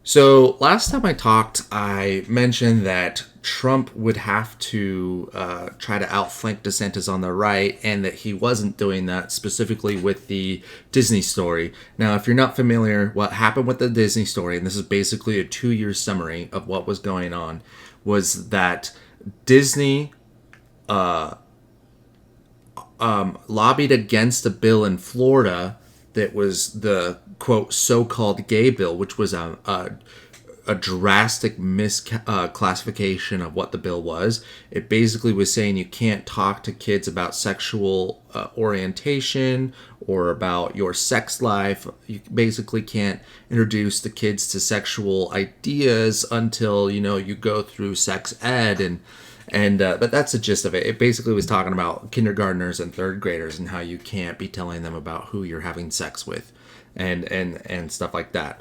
So last time I talked, I mentioned that Trump would have to try to outflank DeSantis on the right, and that he wasn't doing that specifically with the Disney story. Now, if you're not familiar, what happened with the Disney story, and this is basically a 2 year summary of what was going on, was that Disney lobbied against a bill in Florida that was the quote so-called gay bill, which was a drastic misclassification of what the bill was. It basically was saying you can't talk to kids about sexual orientation or about your sex life. You basically can't introduce the kids to sexual ideas until you go through sex ed and but that's the gist of it. It basically was talking about kindergartners and third graders and how you can't be telling them about who you're having sex with, and stuff like that.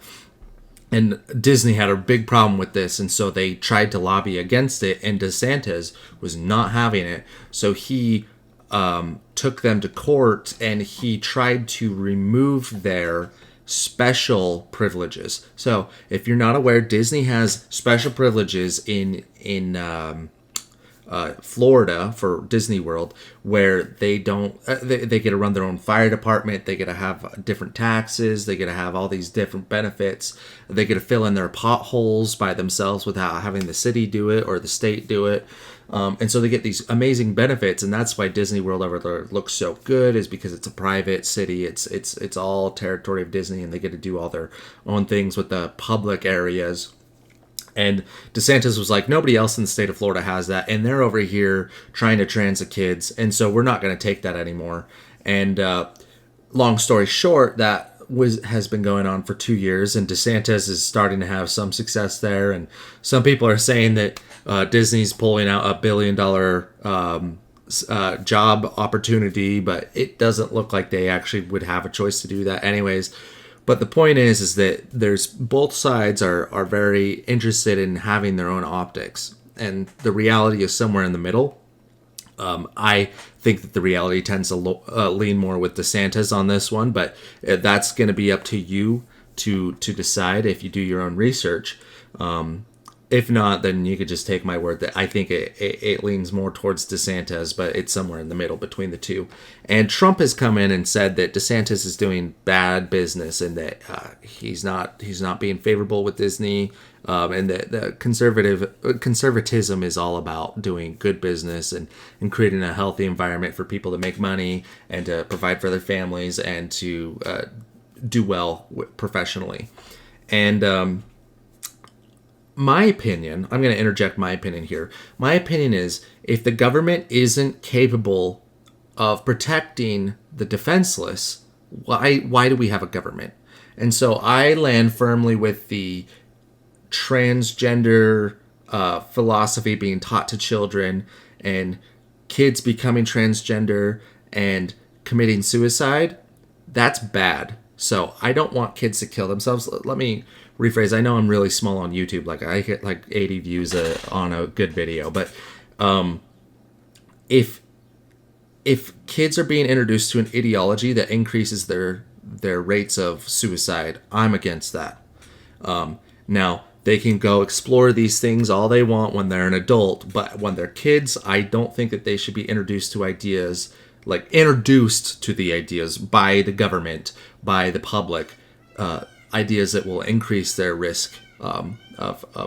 And Disney had a big problem with this, and so they tried to lobby against it. And DeSantis was not having it, so he took them to court, and he tried to remove their special privileges. So, if you're not aware, Disney has special privileges in Florida for Disney World, where they don't they get to run their own fire department, they get to have different taxes, they get to have all these different benefits, they get to fill in their potholes by themselves without having the city do it or the state do it. And so they get these amazing benefits, and that's why Disney World over there looks so good, is because it's a private city. It's all territory of Disney, and they get to do all their own things with the public areas. And DeSantis was like, nobody else in the state of Florida has that, and they're over here trying to trans the kids, and so we're not going to take that anymore. And long story short, that has been going on for 2 years, and DeSantis is starting to have some success there. And some people are saying that Disney's pulling out $1 billion job opportunity, but it doesn't look like they actually would have a choice to do that anyways. But the point is that there's both sides are very interested in having their own optics, and the reality is somewhere in the middle. I think that the reality tends to lean more with DeSantis on this one, but that's going to be up to you to decide if you do your own research. If not, then you could just take my word that I think it leans more towards DeSantis, but it's somewhere in the middle between the two. And Trump has come in and said that DeSantis is doing bad business, and that he's not being favorable with Disney, and that the conservatism is all about doing good business and creating a healthy environment for people to make money and to provide for their families and to do well professionally. And my opinion, I'm going to interject my opinion here. My opinion is, if the government isn't capable of protecting the defenseless, why do we have a government? And so I land firmly with the transgender philosophy being taught to children, and kids becoming transgender and committing suicide. That's bad. So I don't want kids to kill themselves. Let me rephrase. I know I'm really small on YouTube. Like, I get like 80 views on a good video. But if kids are being introduced to an ideology that increases their rates of suicide, I'm against that. Now, they can go explore these things all they want when they're an adult, but when they're kids, I don't think that they should be introduced to ideas, like introduced to the ideas by the government, by the public, ideas that will increase their risk of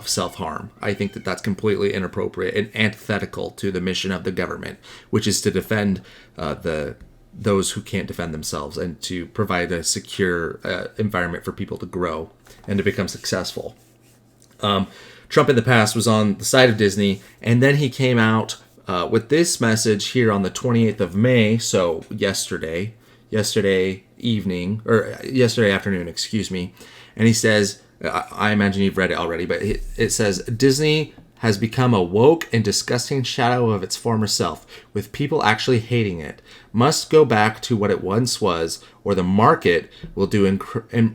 self-harm. I think that that's completely inappropriate and antithetical to the mission of the government, which is to defend those who can't defend themselves, and to provide a secure environment for people to grow and to become successful. Trump in the past was on the side of Disney, and then he came out with this message here on the 28th of May, so yesterday evening, or yesterday afternoon, excuse me. And he says, I imagine you've read it already, but it says, Disney has become a woke and disgusting shadow of its former self, with people actually hating it. Must go back to what it once was, or the market will do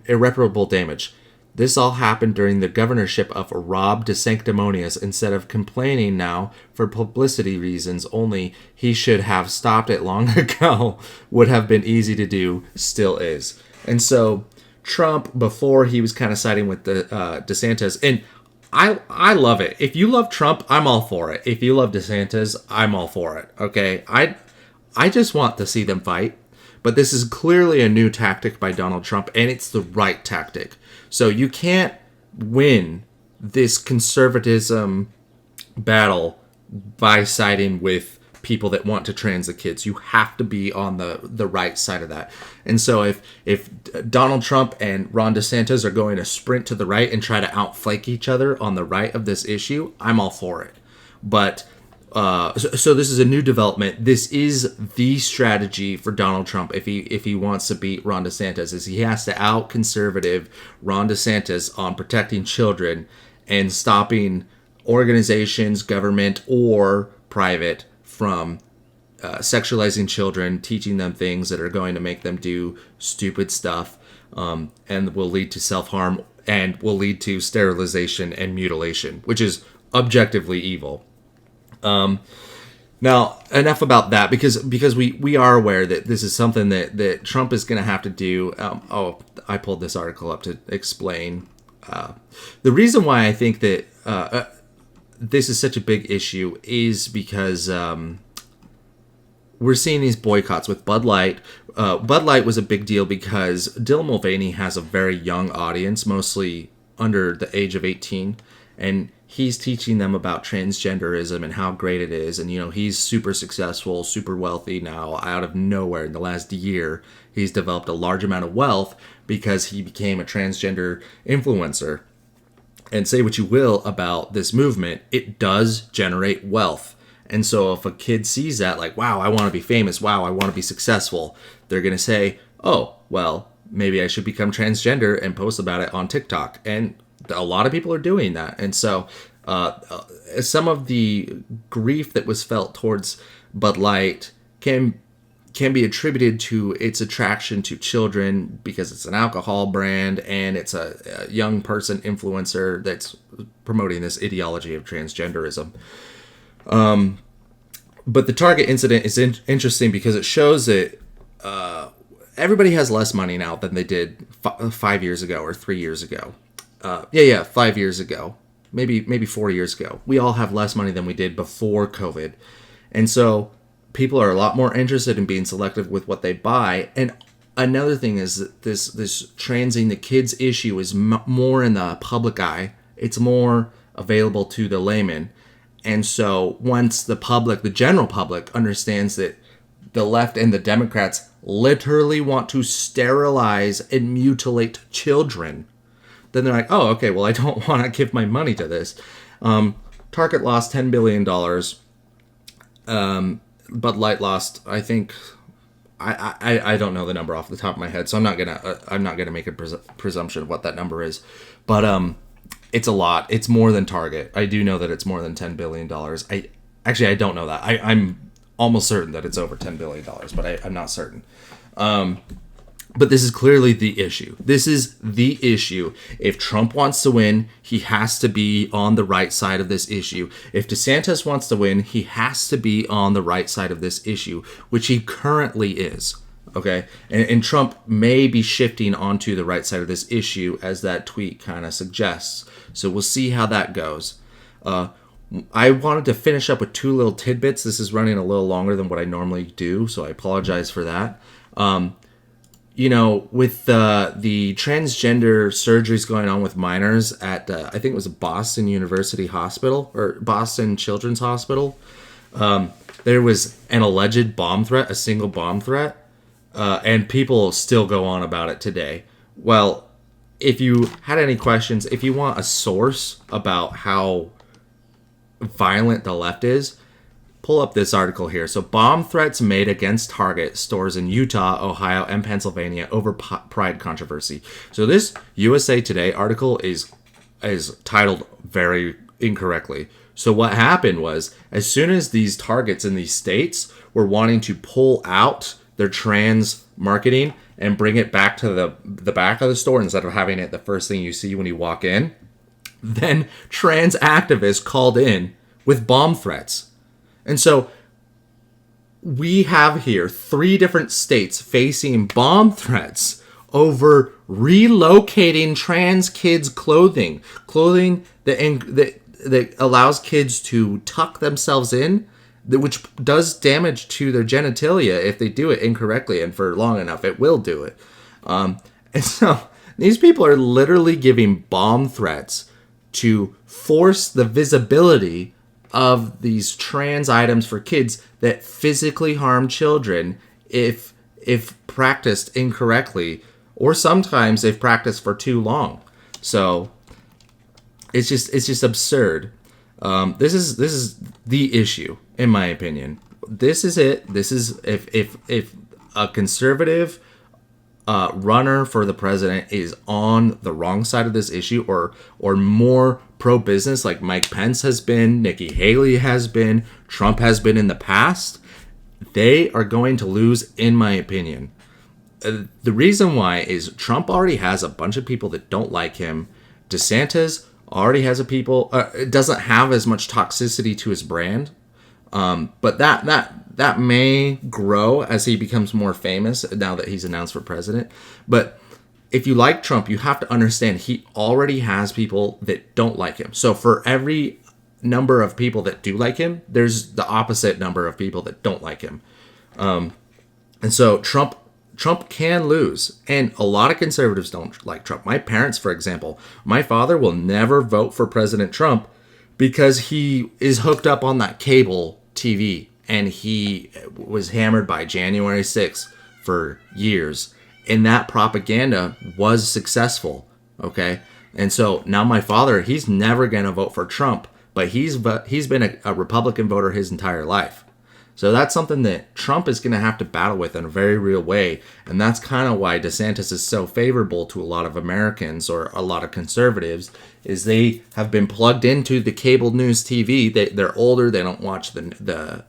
irreparable damage. This all happened during the governorship of Rob DeSanctimonious. Instead of complaining now for publicity reasons only, he should have stopped it long ago. Would have been easy to do, still is. And so Trump before he was kind of siding with the DeSantis, and I love it. If you love Trump, I'm all for it. If you love DeSantis, I'm all for it. Okay, I just want to see them fight. But this is clearly a new tactic by Donald Trump, and it's the right tactic. So you can't win this conservatism battle by siding with people that want to trans the kids. You have to be on the right side of that. And so if Donald Trump and Ron DeSantis are going to sprint to the right and try to outflank each other on the right of this issue, I'm all for it. But so this is a new development. This is the strategy for Donald Trump if he wants to beat Ron DeSantis, is he has to out conservative Ron DeSantis on protecting children and stopping organizations, government or private, from sexualizing children, teaching them things that are going to make them do stupid stuff, and will lead to self-harm and will lead to sterilization and mutilation, which is objectively evil. Now, enough about that, because we are aware that this is something that Trump is going to have to do. I pulled this article up to explain the reason why I think that this is such a big issue is because we're seeing these boycotts with Bud Light. Bud Light was a big deal because Dylan Mulvaney has a very young audience, mostly under the age of 18, and he's teaching them about transgenderism and how great it is. And, he's super successful, super wealthy now. Out of nowhere, in the last year, he's developed a large amount of wealth because he became a transgender influencer. And say what you will about this movement, it does generate wealth. And so if a kid sees that, like, wow, I want to be famous, wow, I want to be successful, they're going to say, oh, well, maybe I should become transgender and post about it on TikTok. And a lot of people are doing that. And so some of the grief that was felt towards Bud Light can be attributed to its attraction to children because it's an alcohol brand and it's a young person influencer that's promoting this ideology of transgenderism. But the Target incident is interesting because it shows that everybody has less money now than they did 5 years ago or 3 years ago. 5 years ago, maybe 4 years ago. We all have less money than we did before COVID. And so people are a lot more interested in being selective with what they buy. And another thing is that this transing the kids issue is more in the public eye. It's more available to the layman. And so once the general public understands that the left and the Democrats literally want to sterilize and mutilate children, then they're like, oh, okay, well, I don't want to give my money to this. Target lost $10 billion. Bud Light lost, I think, I don't know the number off the top of my head, so I'm not gonna make a presumption of what that number is, but it's a lot. It's more than Target. I do know that it's more than $10 billion. I don't know that. I'm almost certain that it's over $10 billion, but I'm not certain. But this is clearly the issue. This is the issue. If Trump wants to win, he has to be on the right side of this issue. If DeSantis wants to win, he has to be on the right side of this issue, which he currently is. Okay? And Trump may be shifting onto the right side of this issue, as that tweet kind of suggests. So we'll see how that goes. I wanted to finish up with two little tidbits. This is running a little longer than what I normally do, so I apologize for that. With the transgender surgeries going on with minors at, I think it was Boston University Hospital, or Boston Children's Hospital, there was an alleged bomb threat, a single bomb threat, and people still go on about it today. Well, if you had any questions, if you want a source about how violent the left is, pull up this article here. So, bomb threats made against Target stores in Utah, Ohio, and Pennsylvania over pride controversy. So this USA Today article is titled very incorrectly. So what happened was, as soon as these Targets in these states were wanting to pull out their trans marketing and bring it back to the back of the store instead of having it the first thing you see when you walk in, then trans activists called in with bomb threats. And so we have here 3 different states facing bomb threats over relocating trans kids' clothing that allows kids to tuck themselves in, which does damage to their genitalia if they do it incorrectly, and for long enough, it will do it. And so these people are literally giving bomb threats to force the visibility of these trans items for kids that physically harm children if practiced incorrectly, or sometimes if practiced for too long. So it's just absurd. This is the issue, in my opinion. This is it. This is if a conservative runner for the president is on the wrong side of this issue, or more pro-business like Mike Pence has been, Nikki Haley has been, Trump has been in the past, they are going to lose, in my opinion. The reason why is Trump already has a bunch of people that don't like him. DeSantis already has doesn't have as much toxicity to his brand, but that may grow as he becomes more famous now that he's announced for president. But if you like Trump, you have to understand he already has people that don't like him. So for every number of people that do like him, there's the opposite number of people that don't like him. And so Trump can lose. And a lot of conservatives don't like Trump. My parents, for example, my father will never vote for President Trump because he is hooked up on that cable TV. And he was hammered by January 6th for years. And that propaganda was successful, okay? And so now my father, he's never going to vote for Trump, but he's been a Republican voter his entire life. So that's something that Trump is going to have to battle with in a very real way. And that's kind of why DeSantis is so favorable to a lot of Americans or a lot of conservatives, is they have been plugged into the cable news TV. They're older, they don't watch the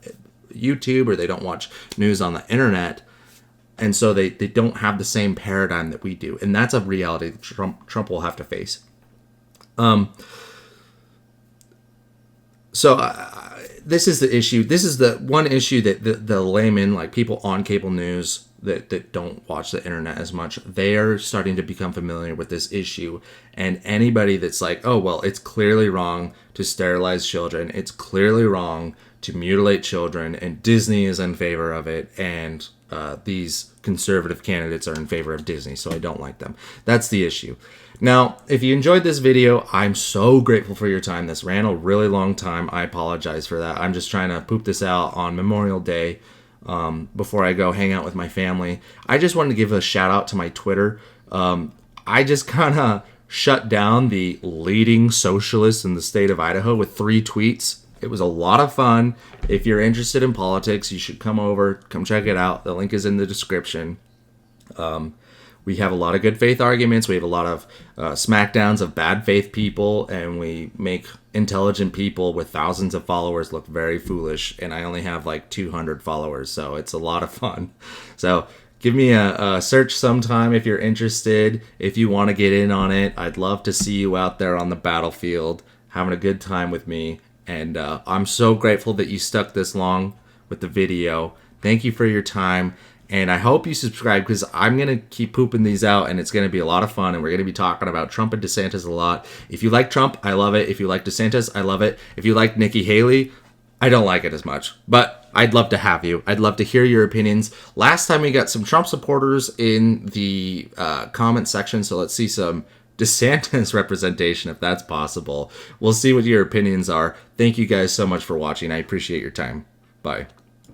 YouTube, or they don't watch news on the internet. And so they don't have the same paradigm that we do. And that's a reality that Trump will have to face. This is the issue. This is the one issue that the layman, like people on cable news that don't watch the internet as much, they are starting to become familiar with this issue. And anybody that's like, oh, well, it's clearly wrong to sterilize children. It's clearly wrong to mutilate children. And Disney is in favor of it. And these conservative candidates are in favor of Disney, so I don't like them. That's the issue. Now, if you enjoyed this video, I'm so grateful for your time. This ran a really long time. I apologize for that. I'm just trying to poop this out on Memorial Day before I go hang out with my family. I just wanted to give a shout out to my Twitter. I just kind of shut down the leading socialist in the state of Idaho with 3 tweets. It was a lot of fun. If you're interested in politics, you should come check it out. The link is in the description. We have a lot of good faith arguments. We have a lot of smackdowns of bad faith people, and we make intelligent people with thousands of followers look very foolish. And I only have like 200 followers, so it's a lot of fun. So give me a search sometime if you're interested. If you want to get in on it, I'd love to see you out there on the battlefield having a good time with me. And I'm so grateful that you stuck this long with the video. Thank you for your time. And I hope you subscribe, because I'm going to keep pooping these out, and it's going to be a lot of fun. And we're going to be talking about Trump and DeSantis a lot. If you like Trump, I love it. If you like DeSantis, I love it. If you like Nikki Haley, I don't like it as much. But I'd love to have you. I'd love to hear your opinions. Last time we got some Trump supporters in the comment section, so let's see some DeSantis representation if that's possible. We'll see what your opinions are. Thank you guys so much for watching. I appreciate your time. Bye.